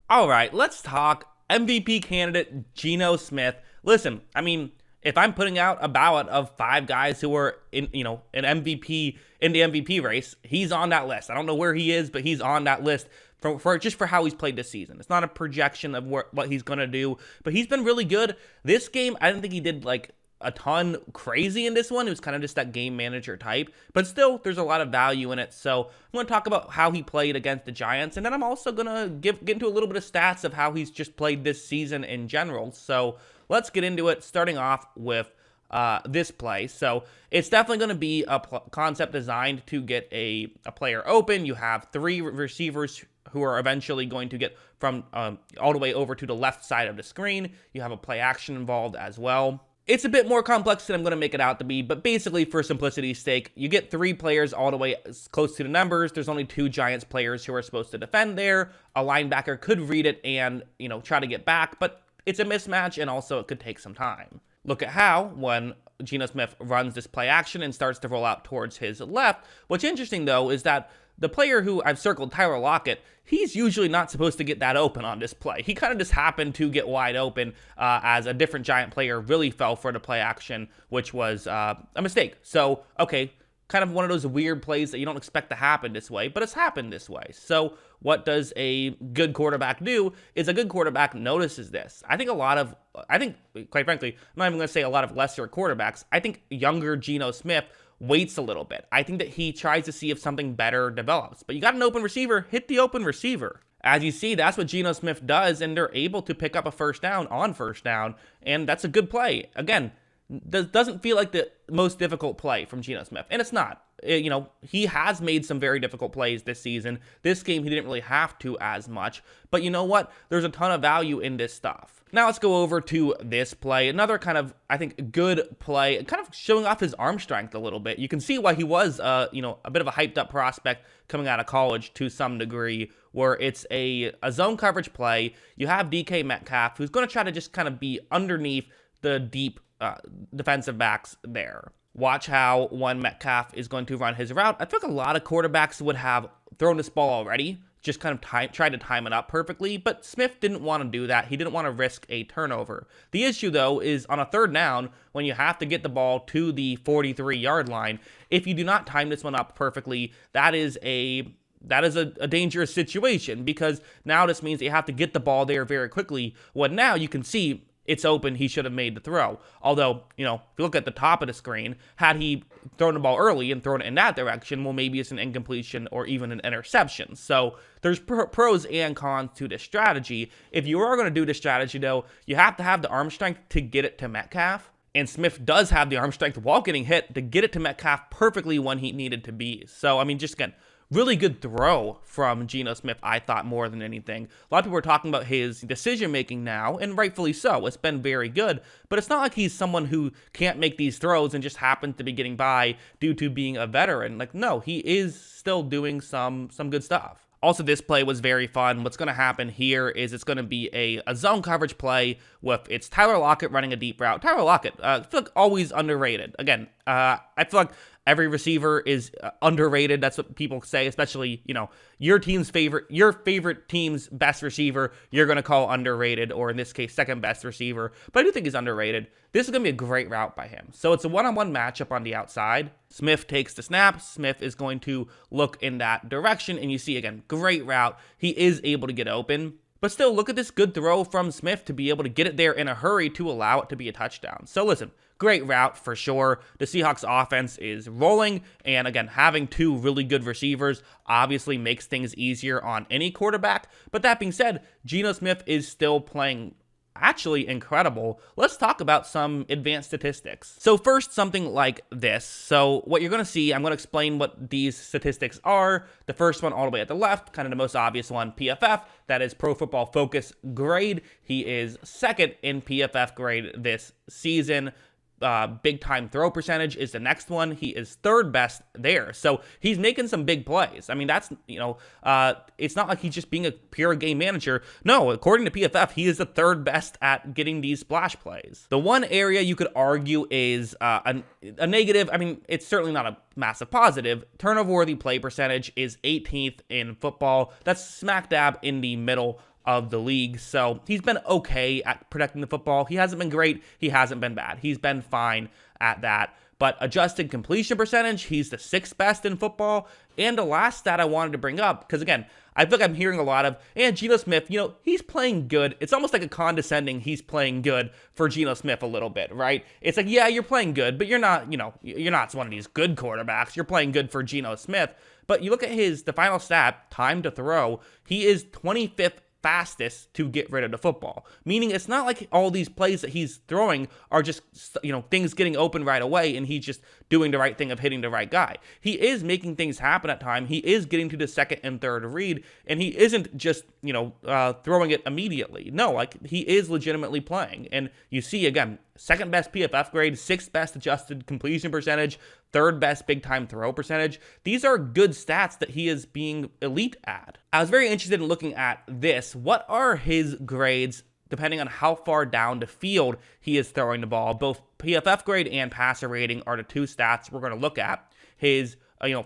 All right, let's talk MVP candidate Geno Smith. Listen, I mean, if I'm putting out a ballot of 5 guys who are an MVP in the MVP race, he's on that list. I don't know where he is, but he's on that list for how he's played this season. It's not a projection of what he's gonna do, but he's been really good. This game, I didn't think he did like a ton crazy in this one. It was kind of just that game manager type, but still there's a lot of value in it. So I'm going to talk about how he played against the Giants, and then I'm also going to get into a little bit of stats of how he's just played this season in general. So let's get into it, starting off with this play. So it's definitely going to be a concept designed to get a player open. You have 3 receivers who are eventually going to get from all the way over to the left side of the screen. You have a play action involved as well. It's a bit more complex than I'm going to make it out to be, but basically, for simplicity's sake, you get 3 players all the way close to the numbers. There's only 2 Giants players who are supposed to defend there. A linebacker could read it and, try to get back, but it's a mismatch, and also it could take some time. Look at how, when Geno Smith runs this play action and starts to roll out towards his left. What's interesting, though, is that the player who I've circled, Tyler Lockett, he's usually not supposed to get that open on this play. He kind of just happened to get wide open as a different Giant player really fell for the play action, which was a mistake. So, okay, kind of one of those weird plays that you don't expect to happen this way, but it's happened this way. So what does a good quarterback do is a good quarterback notices this. I think, quite frankly, I'm not even going to say a lot of lesser quarterbacks. I think younger Geno Smith waits a little bit. I think that he tries to see if something better develops. But you got an open receiver, hit the open receiver. As you see, that's what Geno Smith does, and they're able to pick up a first down, and that's a good play. Again, doesn't feel like the most difficult play from Geno Smith, and it's not. He has made some very difficult plays this season. This game, he didn't really have to as much, but you know what? There's a ton of value in this stuff. Now let's go over to this play. Another kind of, I think, good play, kind of showing off his arm strength a little bit. You can see why he was, a bit of a hyped up prospect coming out of college to some degree, where it's a zone coverage play. You have DK Metcalf, who's going to try to just kind of be underneath the deep defensive backs there. Watch how when Metcalf is going to run his route. I think a lot of quarterbacks would have thrown this ball already, just kind of tried to time it up perfectly, but Smith didn't want to do that. He didn't want to risk a turnover. The issue, though, is on a third down, when you have to get the ball to the 43-yard line, if you do not time this one up perfectly, that is a dangerous situation, because now this means that you have to get the ball there very quickly, when now you can see it's open, he should have made the throw. Although, if you look at the top of the screen, had he thrown the ball early and thrown it in that direction, well, maybe it's an incompletion or even an interception. So there's pros and cons to this strategy. If you are going to do this strategy, though, you have to have the arm strength to get it to Metcalf. And Smith does have the arm strength while getting hit to get it to Metcalf perfectly when he needed to be. So, just again, really good throw from Geno Smith, I thought, more than anything. A lot of people are talking about his decision-making now, and rightfully so. It's been very good, but it's not like he's someone who can't make these throws and just happens to be getting by due to being a veteran. No, he is still doing some good stuff. Also, this play was very fun. What's going to happen here is it's going to be a zone coverage play with it's Tyler Lockett running a deep route. Tyler Lockett, I feel like always underrated. Again, I feel like every receiver is underrated. That's what people say, especially, your favorite team's best receiver, you're going to call underrated, or in this case, second best receiver. But I do think he's underrated. This is going to be a great route by him. So it's a one-on-one matchup on the outside. Smith takes the snap. Smith is going to look in that direction. And you see, again, great route. He is able to get open. But still, look at this good throw from Smith to be able to get it there in a hurry to allow it to be a touchdown. So listen, great route for sure. The Seahawks offense is rolling, and again, having 2 really good receivers obviously makes things easier on any quarterback. But that being said, Geno Smith is still playing actually incredible. Let's talk about some advanced statistics. So first, something like this. So what you're going to see, I'm going to explain what these statistics are. The first one all the way at the left, kind of the most obvious one, PFF. That is Pro Football Focus grade. He is second in PFF grade this season. Big time throw percentage is the next one. He is third best there. So he's making some big plays. That's, it's not like he's just being a pure game manager. No, according to PFF, he is the third best at getting these splash plays. The one area you could argue is a negative. It's certainly not a massive positive. Turnover-worthy play percentage is 18th in football. That's smack dab in the middle of the league. So he's been okay at protecting the football. He hasn't been great. He hasn't been bad. He's been fine at that. But adjusted completion percentage, he's the 6th best in football. And the last stat I wanted to bring up, because again, I feel like I'm hearing a lot of, and Geno Smith, he's playing good. It's almost like a condescending, he's playing good for Geno Smith a little bit, right? It's like, yeah, you're playing good, but you're not, you're not one of these good quarterbacks. You're playing good for Geno Smith. But you look at the final stat, time to throw, he is 25th fastest to get rid of the football. Meaning it's not like all these plays that he's throwing are just, things getting open right away and he's just doing the right thing of hitting the right guy. He is making things happen at time. He is getting to the second and third read, and he isn't just, throwing it immediately. No, like he is legitimately playing. And you see, again, 2nd best PFF grade, 6th best adjusted completion percentage, 3rd best big time throw percentage. These are good stats that he is being elite at. I was very interested in looking at this. What are his grades depending on how far down the field he is throwing the ball? Both PFF grade and passer rating are the 2 stats we're going to look at. His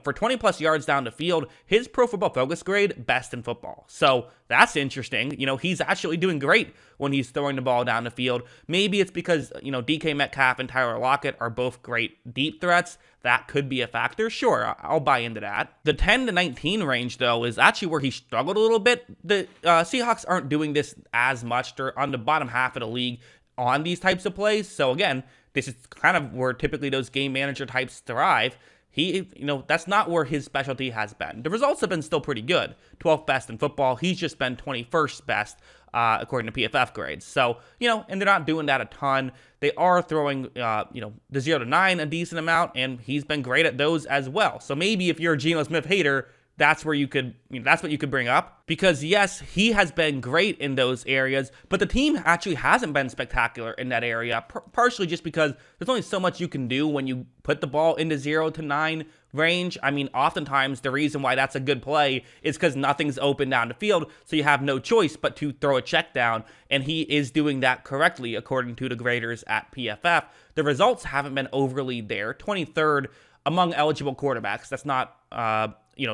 for 20 plus yards down the field, his Pro Football Focus grade, best in football. So that's interesting. He's actually doing great when he's throwing the ball down the field. Maybe it's because, DK Metcalf and Tyler Lockett are both great deep threats. That could be a factor. Sure, I'll buy into that. The 10 to 19 range, though, is actually where he struggled a little bit. The Seahawks aren't doing this as much. They're on the bottom half of the league on these types of plays. So again, this is kind of where typically those game manager types thrive. He, that's not where his specialty has been. The results have been still pretty good. 12th best in football. He's just been 21st best, according to PFF grades. So, and they're not doing that a ton. They are throwing, the 0 to 9 a decent amount, and he's been great at those as well. So maybe if you're a Geno Smith hater, that's where you could, that's what you could bring up. Because yes, he has been great in those areas, but the team actually hasn't been spectacular in that area, partially just because there's only so much you can do when you put the ball into 0 to 9 range. I mean, oftentimes the reason why that's a good play is because nothing's open down the field, so you have no choice but to throw a check down, and he is doing that correctly according to the graders at PFF. The results haven't been overly there. 23rd among eligible quarterbacks. That's not,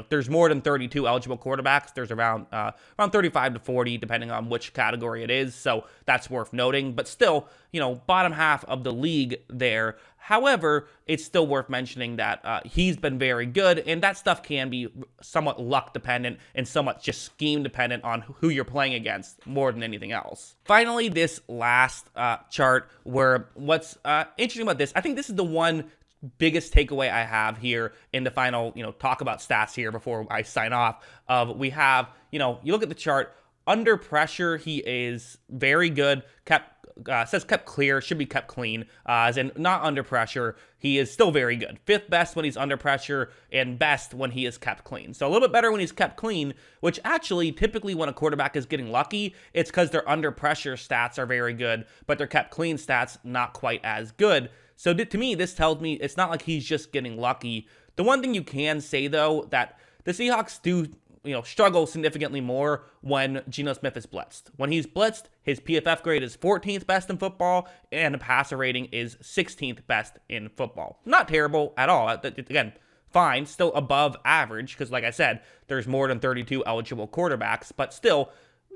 there's more than 32 eligible quarterbacks. There's around 35 to 40, depending on which category it is. So that's worth noting. But still, bottom half of the league there. However, it's still worth mentioning that he's been very good, and that stuff can be somewhat luck dependent and somewhat just scheme dependent on who you're playing against more than anything else. Finally, this last chart, where what's interesting about this, I think this is the one biggest takeaway I have here in the final, talk about stats here before I sign off. We have, you look at the chart, under pressure, he is very good, says kept clear, should be kept clean, as in not under pressure. He is still very good. 5th best when he's under pressure, and best when he is kept clean. So a little bit better when he's kept clean, which actually typically when a quarterback is getting lucky, it's because their under pressure stats are very good, but their kept clean stats not quite as good. So to me, this tells me it's not like he's just getting lucky. The one thing you can say, though, that the Seahawks do, struggle significantly more when Geno Smith is blitzed. When he's blitzed, his PFF grade is 14th best in football, and the passer rating is 16th best in football. Not terrible at all. Again, fine, still above average, because like I said, there's more than 32 eligible quarterbacks, but still,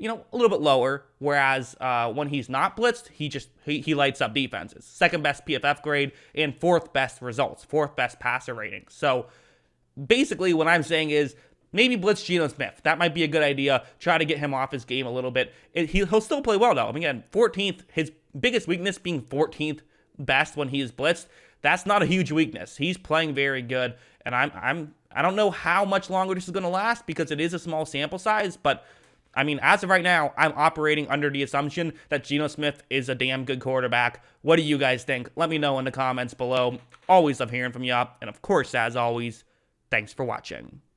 a little bit lower, whereas when he's not blitzed, he lights up defenses. 2nd best PFF grade and 4th best results, 4th best passer rating. So basically what I'm saying is maybe blitz Geno Smith. That might be a good idea. Try to get him off his game a little bit. He'll still play well, though. I mean, again, 14th, his biggest weakness being 14th best when he is blitzed. That's not a huge weakness. He's playing very good, and I don't know how much longer this is going to last because it is a small sample size, but I mean, as of right now, I'm operating under the assumption that Geno Smith is a damn good quarterback. What do you guys think? Let me know in the comments below. Always love hearing from you. And of course, as always, thanks for watching.